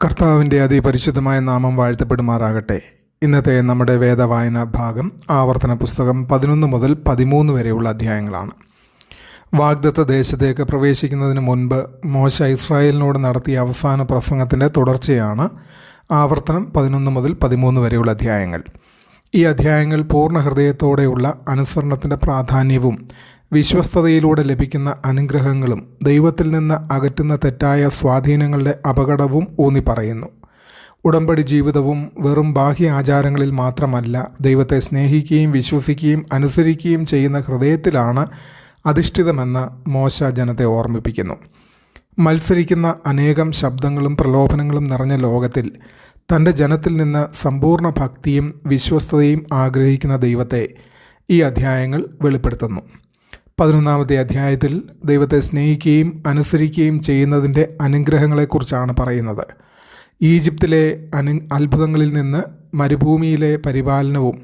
കർത്താവിൻ്റെ അതിപരിശുദ്ധമായ നാമം വാഴ്ത്തപ്പെടുമാറാകട്ടെ. ഇന്നത്തെ നമ്മുടെ വേദവായന ഭാഗം ആവർത്തന പുസ്തകം 11 മുതൽ 13 വരെയുള്ള അധ്യായങ്ങളാണ്. വാഗ്ദത്ത ദേശത്തേക്ക് പ്രവേശിക്കുന്നതിന് മുൻപ് മോശ ഇസ്രായേലിനോട് നടത്തിയ അവസാന പ്രസംഗത്തിൻ്റെ തുടർച്ചയാണ് ആവർത്തനം 11 മുതൽ 13 വരെയുള്ള അധ്യായങ്ങൾ. ഈ അധ്യായങ്ങൾ പൂർണ്ണ ഹൃദയത്തോടെയുള്ള അനുസരണത്തിൻ്റെ പ്രാധാന്യവും വിശ്വസ്തതയിലൂടെ ലഭിക്കുന്ന അനുഗ്രഹങ്ങളും ദൈവത്തിൽ നിന്ന് അകറ്റുന്ന തെറ്റായ സ്വാധീനങ്ങളുടെ അപകടവും ഊന്നി പറയുന്നു. ഉടമ്പടി ജീവിതവും വെറും ബാഹ്യ ആചാരങ്ങളിൽ മാത്രമല്ല, ദൈവത്തെ സ്നേഹിക്കുകയും വിശ്വസിക്കുകയും അനുസരിക്കുകയും ചെയ്യുന്ന ഹൃദയത്തിലാണ് അധിഷ്ഠിതമെന്ന് മോശ ജനത്തെ ഓർമ്മിപ്പിക്കുന്നു. മത്സരിക്കുന്ന അനേകം ശബ്ദങ്ങളും പ്രലോഭനങ്ങളും നിറഞ്ഞ ലോകത്തിൽ തൻ്റെ ജനത്തിൽ നിന്ന് സമ്പൂർണ്ണ ഭക്തിയും വിശ്വസ്തതയും ആഗ്രഹിക്കുന്ന ദൈവത്തെ ഈ അധ്യായങ്ങൾ വെളിപ്പെടുത്തുന്നു. 11-ാമത്തെ അധ്യായത്തിൽ ദൈവത്തെ സ്നേഹിക്കുകയും അനുസരിക്കുകയും ചെയ്യുന്നതിൻ്റെ അനുഗ്രഹങ്ങളെക്കുറിച്ചാണ് പറയുന്നത്. ഈജിപ്തിലെ അത്ഭുതങ്ങളിൽ നിന്ന് മരുഭൂമിയിലെ പരിപാലനവും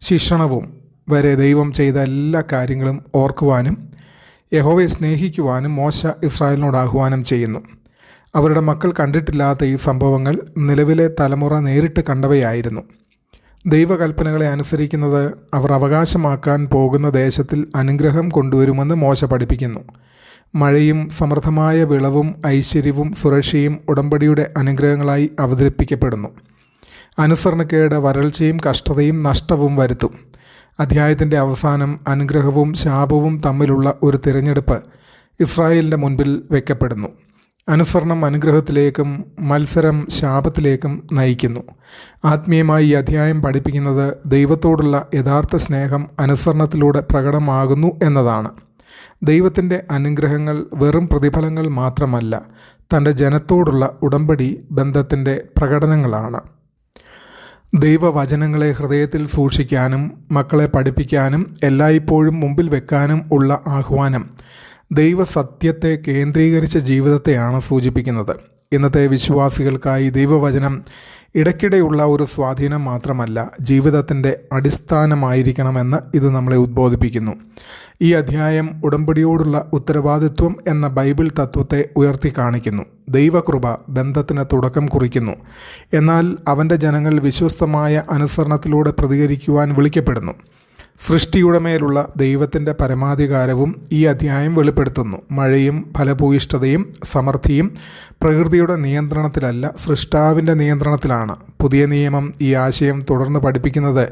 ശിക്ഷണവും വരെ ദൈവം ചെയ്ത എല്ലാ കാര്യങ്ങളും ഓർക്കുവാനും യഹോവയെ സ്നേഹിക്കുവാനും മോശ ഇസ്രായേലിനോട് ആഹ്വാനം ചെയ്യുന്നു. അവരുടെ മക്കൾ കണ്ടിട്ടില്ലാത്ത ഈ സംഭവങ്ങൾ നിലവിലെ തലമുറ നേരിട്ട് കണ്ടവയായിരുന്നു. ദൈവകൽപ്പനകളെ അനുസരിക്കുന്നത് അവർ അവകാശമാക്കാൻ പോകുന്ന ദേശത്തിൽ അനുഗ്രഹം കൊണ്ടുവരുമെന്ന് മോശ പഠിപ്പിക്കുന്നു. മഴയും സമൃദ്ധമായ വിളവും ഐശ്വര്യവും സുരക്ഷയും ഉടമ്പടിയുടെ അനുഗ്രഹങ്ങളായി അവതരിപ്പിക്കപ്പെടുന്നു. അനുസരണക്കേട് വരൾച്ചയും കഷ്ടതയും നഷ്ടവും വരുത്തും. അധ്യായത്തിൻ്റെ അവസാനം അനുഗ്രഹവും ശാപവും തമ്മിലുള്ള ഒരു തിരഞ്ഞെടുപ്പ് ഇസ്രായേലിൻ്റെ മുൻപിൽ വയ്ക്കപ്പെടുന്നു. അനുസരണം അനുഗ്രഹത്തിലേക്കും മത്സരം ശാപത്തിലേക്കും നയിക്കുന്നു. ആത്മീയമായി ഈ അധ്യായം പഠിപ്പിക്കുന്നത് ദൈവത്തോടുള്ള യഥാർത്ഥ സ്നേഹം അനുസരണത്തിലൂടെ പ്രകടമാകുന്നു എന്നതാണ്. ദൈവത്തിൻ്റെ അനുഗ്രഹങ്ങൾ വെറും പ്രതിഫലങ്ങൾ മാത്രമല്ല, തൻ്റെ ജനത്തോടുള്ള ഉടമ്പടി ബന്ധത്തിൻ്റെ പ്രകടനങ്ങളാണ്. ദൈവവചനങ്ങളെ ഹൃദയത്തിൽ സൂക്ഷിക്കാനും മക്കളെ പഠിപ്പിക്കാനും എല്ലായ്പ്പോഴും മുമ്പിൽ വെക്കാനും ഉള്ള ആഹ്വാനം ദൈവസത്യത്തെ കേന്ദ്രീകരിച്ച ജീവിതത്തെയാണ് സൂചിപ്പിക്കുന്നത്. ഇന്നത്തെ വിശ്വാസികൾക്കായി ദൈവവചനം ഇടയ്ക്കിടെയുള്ള ഒരു സ്വാധീനം മാത്രമല്ല, ജീവിതത്തിൻ്റെ അടിസ്ഥാനമായിരിക്കണമെന്ന് ഇത് നമ്മളെ ഉദ്ബോധിപ്പിക്കുന്നു. ഈ അധ്യായം ഉടമ്പടിയോടുള്ള ഉത്തരവാദിത്വം എന്ന ബൈബിൾ തത്വത്തെ ഉയർത്തി കാണിക്കുന്നു. ദൈവകൃപ ബന്ധത്തിന് തുടക്കം കുറിക്കുന്നു, എന്നാൽ അവൻ്റെ ജനങ്ങൾ വിശ്വസ്തമായ അനുസരണത്തിലൂടെ പ്രതികരിക്കുവാൻ വിളിക്കപ്പെടുന്നു. സൃഷ്ടിയുടെ മേലുള്ള ദൈവത്തിൻ്റെ പരമാധികാരവും ഈ അധ്യായം വെളിപ്പെടുത്തുന്നു. മഴയും ഫലഭൂയിഷ്ഠതയും സമൃദ്ധിയും പ്രകൃതിയുടെ നിയന്ത്രണത്തിലല്ല, സൃഷ്ടാവിൻ്റെ നിയന്ത്രണത്തിലാണ്. പുതിയ നിയമം ഈ ആശയം തുടർന്ന് പഠിപ്പിക്കുന്നത്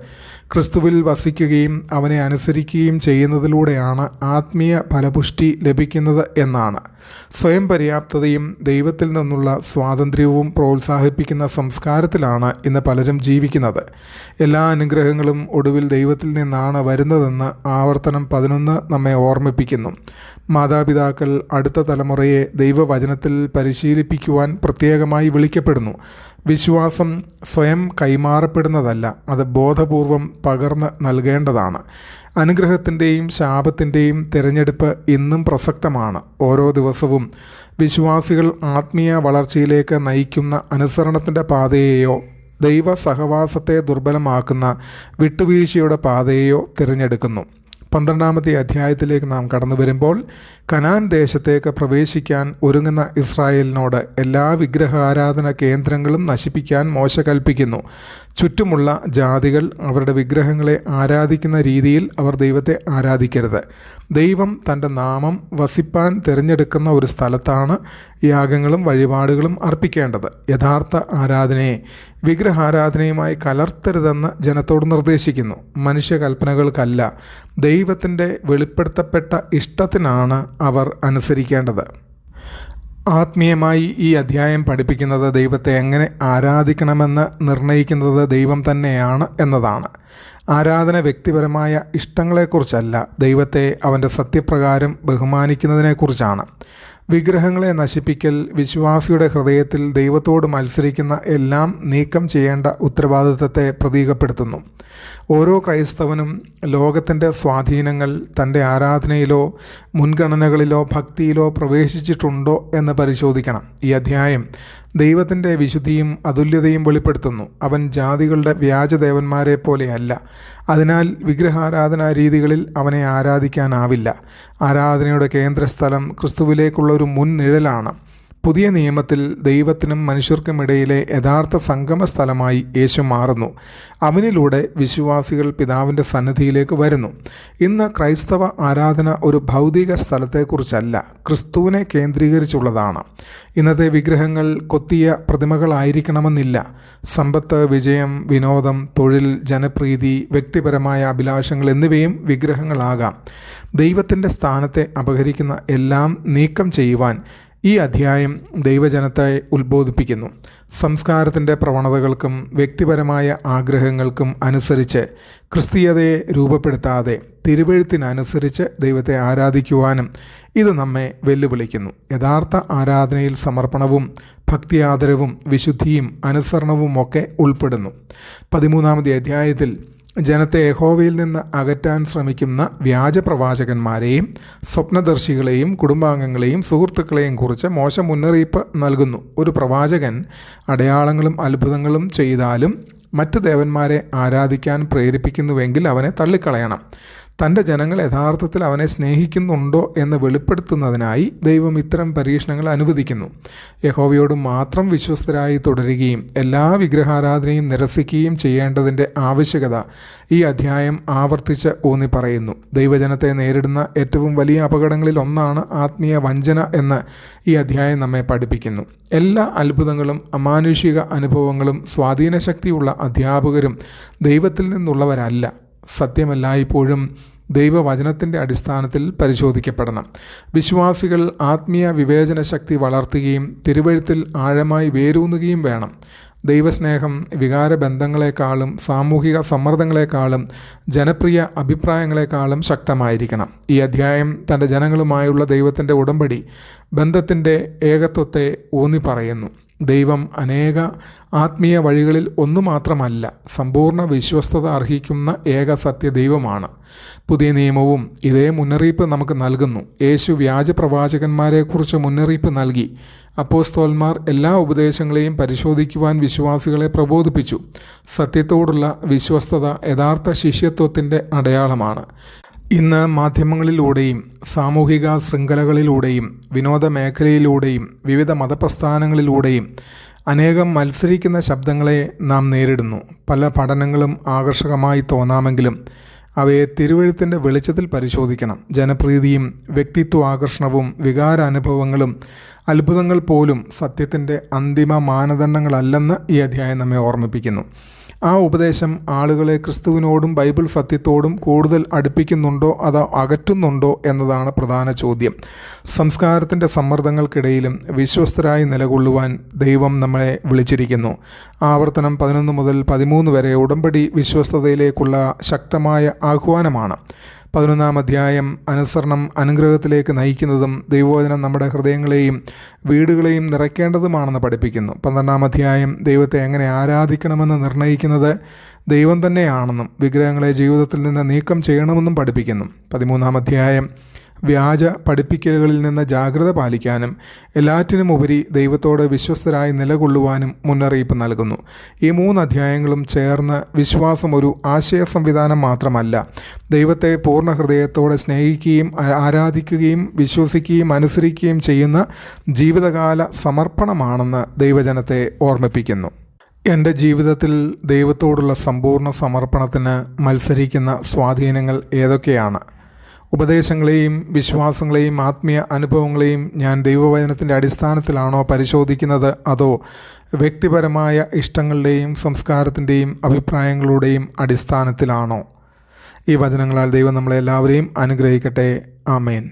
ക്രിസ്തുവിൽ വസിക്കുകയും അവനെ അനുസരിക്കുകയും ചെയ്യുന്നതിലൂടെയാണ് ആത്മീയ ഫലപുഷ്ടി ലഭിക്കുന്നത് എന്നാണ്. സ്വയം പര്യാപ്തതയും ദൈവത്തിൽ നിന്നുള്ള സ്വാതന്ത്ര്യവും പ്രോത്സാഹിപ്പിക്കുന്ന സംസ്കാരത്തിലാണ് ഇന്ന് പലരും ജീവിക്കുന്നത്. എല്ലാ അനുഗ്രഹങ്ങളും ഒടുവിൽ ദൈവത്തിൽ നിന്നാണ് വരുന്നതെന്ന് ആവർത്തനം 11 നമ്മെ ഓർമ്മിപ്പിക്കുന്നു. മാതാപിതാക്കൾ അടുത്ത തലമുറയെ ദൈവവചനത്തിൽ പരിശീലിപ്പിക്കുവാൻ പ്രത്യേകമായി വിളിക്കപ്പെടുന്നു. വിശ്വാസം സ്വയം കൈമാറപ്പെടുന്നതല്ല, അത് ബോധപൂർവം പകർന്ന് നൽകേണ്ടതാണ്. അനുഗ്രഹത്തിൻ്റെയും ശാപത്തിൻ്റെയും തിരഞ്ഞെടുപ്പ് ഇന്നും പ്രസക്തമാണ്. ഓരോ ദിവസവും വിശ്വാസികൾ ആത്മീയ വളർച്ചയിലേക്ക് നയിക്കുന്ന അനുസരണത്തിൻ്റെ പാതയെയോ ദൈവ സഹവാസത്തെ ദുർബലമാക്കുന്ന വിട്ടുവീഴ്ചയുടെ പാതയെയോ തിരഞ്ഞെടുക്കുന്നു. 12-ാമത്തെ അധ്യായത്തിലേക്ക് നാം കടന്നു വരുമ്പോൾ കനാൻ ദേശത്തേക്ക് പ്രവേശിക്കാൻ ഒരുങ്ങുന്ന ഇസ്രായേലിനോട് എല്ലാ വിഗ്രഹാരാധന കേന്ദ്രങ്ങളും നശിപ്പിക്കാൻ മോശ കൽപ്പിക്കുന്നു. ചുറ്റുമുള്ള ജാതികൾ അവരുടെ വിഗ്രഹങ്ങളെ ആരാധിക്കുന്ന രീതിയിൽ അവർ ദൈവത്തെ ആരാധിക്കരുത്. ദൈവം തൻ്റെ നാമം വസിപ്പാൻ തിരഞ്ഞെടുക്കുന്ന ഒരു സ്ഥലത്താണ് യാഗങ്ങളും വഴിപാടുകളും അർപ്പിക്കേണ്ടത്. യഥാർത്ഥ ആരാധനയെ വിഗ്രഹാരാധനയുമായി കലർത്തരുതെന്ന് ജനത്തോട് നിർദ്ദേശിക്കുന്നു. മനുഷ്യകൽപ്പനകൾക്കല്ല, ദൈവത്തിൻ്റെ വെളിപ്പെടുത്തപ്പെട്ട ഇഷ്ടത്തിനാണ് അവർ അനുസരിക്കേണ്ടത്. ആത്മീയമായി ഈ അധ്യായം പഠിപ്പിക്കുന്നത് ദൈവത്തെ എങ്ങനെ ആരാധിക്കണമെന്ന് നിർണയിക്കുന്നത് ദൈവം തന്നെയാണ് എന്നതാണ്. ആരാധന വ്യക്തിപരമായ ഇഷ്ടങ്ങളെക്കുറിച്ചല്ല, ദൈവത്തെ അവൻ്റെ സത്യപ്രകാരം ബഹുമാനിക്കുന്നതിനെക്കുറിച്ചാണ്. വിഗ്രഹങ്ങളെ നശിപ്പിക്കൽ വിശ്വാസിയുടെ ഹൃദയത്തിൽ ദൈവത്തോട് മത്സരിക്കുന്ന എല്ലാം നീക്കം ചെയ്യേണ്ട ഉത്തരവാദിത്തത്തെ പ്രതീകപ്പെടുത്തുന്നു. ഓരോ ക്രൈസ്തവനും ലോകത്തിൻ്റെ സ്വാധീനങ്ങൾ തൻ്റെ ആരാധനയിലോ മുൻഗണനകളിലോ ഭക്തിയിലോ പ്രവേശിച്ചിട്ടുണ്ടോ എന്ന് പരിശോധിക്കണം. ഈ അധ്യായം ദൈവത്തിൻ്റെ വിശുദ്ധിയും അതുല്യതയും വെളിപ്പെടുത്തുന്നു. അവൻ ജാതികളുടെ വ്യാജദേവന്മാരെ പോലെയല്ല. അതിനാൽ വിഗ്രഹാരാധനാ രീതികളിൽ അവനെ ആരാധിക്കാനാവില്ല. ആരാധനയുടെ കേന്ദ്രസ്ഥലം ക്രിസ്തുവിലേക്കുള്ള ഒരു മുൻനിഴലാണ്. പുതിയ നിയമത്തിൽ ദൈവത്തിനും മനുഷ്യർക്കുമിടയിലെ യഥാർത്ഥ സംഗമ സ്ഥലമായി യേശു മാറുന്നു. അവനിലൂടെ വിശ്വാസികൾ പിതാവിൻ്റെ സന്നിധിയിലേക്ക് വരുന്നു. ഇന്ന് ക്രൈസ്തവ ആരാധന ഒരു ഭൗതിക സ്ഥലത്തെക്കുറിച്ചല്ല, ക്രിസ്തുവിനെ കേന്ദ്രീകരിച്ചുള്ളതാണ്. ഇന്നത്തെ വിഗ്രഹങ്ങൾ കൊത്തിയ പ്രതിമകളായിരിക്കണമെന്നില്ല. സമ്പത്ത്, വിജയം, വിനോദം, തൊഴിൽ, ജനപ്രീതി, വ്യക്തിപരമായ അഭിലാഷങ്ങൾ എന്നിവയും വിഗ്രഹങ്ങളാകാം. ദൈവത്തിൻ്റെ സ്ഥാനത്തെ അപഹരിക്കുന്ന എല്ലാം നീക്കം ചെയ്യുവാൻ ഈ അധ്യായം ദൈവജനത്തെ ഉത്ബോധിപ്പിക്കുന്നു. സംസ്കാരത്തിൻ്റെ പ്രവണതകൾക്കും വ്യക്തിപരമായ ആഗ്രഹങ്ങൾക്കും അനുസരിച്ച് ക്രിസ്തീയതയെ രൂപപ്പെടുത്താതെ തിരുവെഴുത്തിനനുസരിച്ച് ദൈവത്തെ ആരാധിക്കുവാനും ഇത് നമ്മെ വെല്ലുവിളിക്കുന്നു. യഥാർത്ഥ ആരാധനയിൽ സമർപ്പണവും ഭക്തിയാദരവും വിശുദ്ധിയും അനുസരണവും ഒക്കെ ഉൾപ്പെടുന്നു. 13-ാമത്തെ അധ്യായത്തിൽ ജനത്തെ യഹോവയിൽ നിന്ന് അകറ്റാൻ ശ്രമിക്കുന്ന വ്യാജപ്രവാചകന്മാരെയും സ്വപ്നദർശികളെയും കുടുംബാംഗങ്ങളെയും സുഹൃത്തുക്കളെയും കുറിച്ച് മോശ മുന്നറിയിപ്പ് നൽകുന്നു. ഒരു പ്രവാചകൻ അടയാളങ്ങളും അത്ഭുതങ്ങളും ചെയ്താലും മറ്റ് ദേവന്മാരെ ആരാധിക്കാൻ പ്രേരിപ്പിക്കുന്നുവെങ്കിൽ അവനെ തള്ളിക്കളയണം. തൻ്റെ ജനങ്ങൾ യഥാർത്ഥത്തിൽ അവനെ സ്നേഹിക്കുന്നുണ്ടോ എന്ന് വെളിപ്പെടുത്തുന്നതിനായി ദൈവം ഇത്തരം പരീക്ഷണങ്ങൾ അനുവദിക്കുന്നു. യഹോവയോട് മാത്രം വിശ്വസ്തരായി തുടരുകയും എല്ലാ വിഗ്രഹാരാധനയും നിരസിക്കുകയും ചെയ്യേണ്ടതിൻ്റെ ആവശ്യകത ഈ അധ്യായം ആവർത്തിച്ച് ഊന്നി പറയുന്നു. ദൈവജനത്തെ നേരിടുന്ന ഏറ്റവും വലിയ അപകടങ്ങളിൽ ഒന്നാണ് ആത്മീയ വഞ്ചന എന്ന് ഈ അധ്യായം നമ്മെ പഠിപ്പിക്കുന്നു. എല്ലാ അത്ഭുതങ്ങളും അമാനുഷിക അനുഭവങ്ങളും സ്വാധീനശക്തിയുള്ള അധ്യാപകരും ദൈവത്തിൽ നിന്നുള്ളവരല്ല. സത്യമെല്ലായ്പ്പോഴും ദൈവവചനത്തിൻ്റെ അടിസ്ഥാനത്തിൽ പരിശോധിക്കപ്പെടണം. വിശ്വാസികൾ ആത്മീയ വിവേചന ശക്തി വളർത്തുകയും തിരുവെഴുത്തിൽ ആഴമായി വേരൂന്നുകയും വേണം. ദൈവസ്നേഹം വികാരബന്ധങ്ങളെക്കാളും സാമൂഹിക സമ്മർദ്ദങ്ങളെക്കാളും ജനപ്രിയ അഭിപ്രായങ്ങളെക്കാളും ശക്തമായിരിക്കണം. ഈ അധ്യായം തൻ്റെ ജനങ്ങളുമായുള്ള ദൈവത്തിൻ്റെ ഉടമ്പടി ബന്ധത്തിൻ്റെ ഏകത്വത്തെ ഊന്നി പറയുന്നു. ദൈവം അനേക ആത്മീയ വഴികളിൽ ഒന്നു മാത്രമല്ല, സമ്പൂർണ്ണ വിശ്വസ്തത അർഹിക്കുന്ന ഏക സത്യ ദൈവമാണ്. പുതിയ നിയമവും ഇതേ മുന്നറിയിപ്പ് നമുക്ക് നൽകുന്നു. യേശു വ്യാജപ്രവാചകന്മാരെക്കുറിച്ച് മുന്നറിയിപ്പ് നൽകി. അപ്പോസ്തലന്മാർ എല്ലാ ഉപദേശങ്ങളെയും പരിശോധിക്കുവാൻ വിശ്വാസികളെ പ്രബോധിപ്പിച്ചു. സത്യത്തോടുള്ള വിശ്വസ്തത യഥാർത്ഥ ശിഷ്യത്വത്തിൻ്റെ അടയാളമാണ്. ഇന്ന് മാധ്യമങ്ങളിലൂടെയും സാമൂഹിക ശൃംഖലകളിലൂടെയും വിനോദ മേഖലയിലൂടെയും വിവിധ മതപ്രസ്ഥാനങ്ങളിലൂടെയും അനേകം മത്സരിക്കുന്ന ശബ്ദങ്ങളെ നാം നേരിടുന്നു. പല പഠനങ്ങളും ആകർഷകമായി തോന്നാമെങ്കിലും അവയെ തിരുവെഴുത്തിൻ്റെ വെളിച്ചത്തിൽ പരിശോധിക്കണം. ജനപ്രീതിയും വ്യക്തിത്വാകർഷണവും വികാരാനുഭവങ്ങളും അത്ഭുതങ്ങൾ പോലും സത്യത്തിൻ്റെ അന്തിമ മാനദണ്ഡങ്ങളല്ലെന്ന് ഈ അധ്യായം നമ്മെ ഓർമ്മിപ്പിക്കുന്നു. ആ ഉപദേശം ആളുകളെ ക്രിസ്തുവിനോടും ബൈബിൾ സത്യത്തോടും കൂടുതൽ അടുപ്പിക്കുന്നുണ്ടോ അതോ അകറ്റുന്നുണ്ടോ എന്നതാണ് പ്രധാന ചോദ്യം. സംസ്കാരത്തിൻ്റെ സമ്മർദ്ദങ്ങൾക്കിടയിലും വിശ്വസ്തരായി നിലകൊള്ളുവാൻ ദൈവം നമ്മളെ വിളിച്ചിരിക്കുന്നു. ആവർത്തനം 11 മുതൽ 13 വരെ ഉടമ്പടി വിശ്വസ്തതയിലേക്കുള്ള ശക്തമായ ആഹ്വാനമാണ്. 11-ാം അധ്യായം അനുസരണം അനുഗ്രഹത്തിലേക്ക് നയിക്കുന്നതും ദൈവവചനം നമ്മുടെ ഹൃദയങ്ങളെയും വീടുകളെയും നിറയ്ക്കേണ്ടതുമാണെന്ന് പഠിപ്പിക്കുന്നു. 12-ാം അധ്യായം ദൈവത്തെ എങ്ങനെ ആരാധിക്കണമെന്ന് നിർണ്ണയിക്കുന്നത് ദൈവം തന്നെയാണെന്നും വിഗ്രഹങ്ങളെ ജീവിതത്തിൽ നിന്ന് നീക്കം ചെയ്യണമെന്നും പഠിപ്പിക്കുന്നു. 13-ാം അധ്യായം വ്യാജ പഠിപ്പിക്കലുകളിൽ നിന്ന് ജാഗ്രത പാലിക്കാനും എല്ലാറ്റിനുമുപരി ദൈവത്തോട് വിശ്വസ്തരായി നിലകൊള്ളുവാനും മുന്നറിയിപ്പ് നൽകുന്നു. ഈ 3 അധ്യായങ്ങളും ചേർന്ന് വിശ്വാസം ഒരു ആശയ സംവിധാനം മാത്രമല്ല, ദൈവത്തെ പൂർണ്ണ ഹൃദയത്തോടെ സ്നേഹിക്കുകയും ആരാധിക്കുകയും വിശ്വസിക്കുകയും അനുസരിക്കുകയും ചെയ്യുന്ന ജീവിതകാല സമർപ്പണമാണെന്ന് ദൈവജനത്തെ ഓർമ്മിപ്പിക്കുന്നു. എൻ്റെ ജീവിതത്തിൽ ദൈവത്തോടുള്ള സമ്പൂർണ്ണ സമർപ്പണത്തിന് മത്സരിക്കുന്ന സ്വാധീനങ്ങൾ ഏതൊക്കെയാണ്? ഉപദേശങ്ങളെയും വിശ്വാസങ്ങളെയും ആത്മീയ അനുഭവങ്ങളെയും ഞാൻ ദൈവവചനത്തിൻ്റെ അടിസ്ഥാനത്തിലാണോ പരിശോധിക്കുന്നത്, അതോ വ്യക്തിപരമായ ഇഷ്ടങ്ങളുടെയും സംസ്കാരത്തിൻ്റെയും അഭിപ്രായങ്ങളുടെയും അടിസ്ഥാനത്തിലാണോ? ഈ വചനങ്ങളാൽ ദൈവം നമ്മളെല്ലാവരെയും അനുഗ്രഹിക്കട്ടെ. ആമേൻ.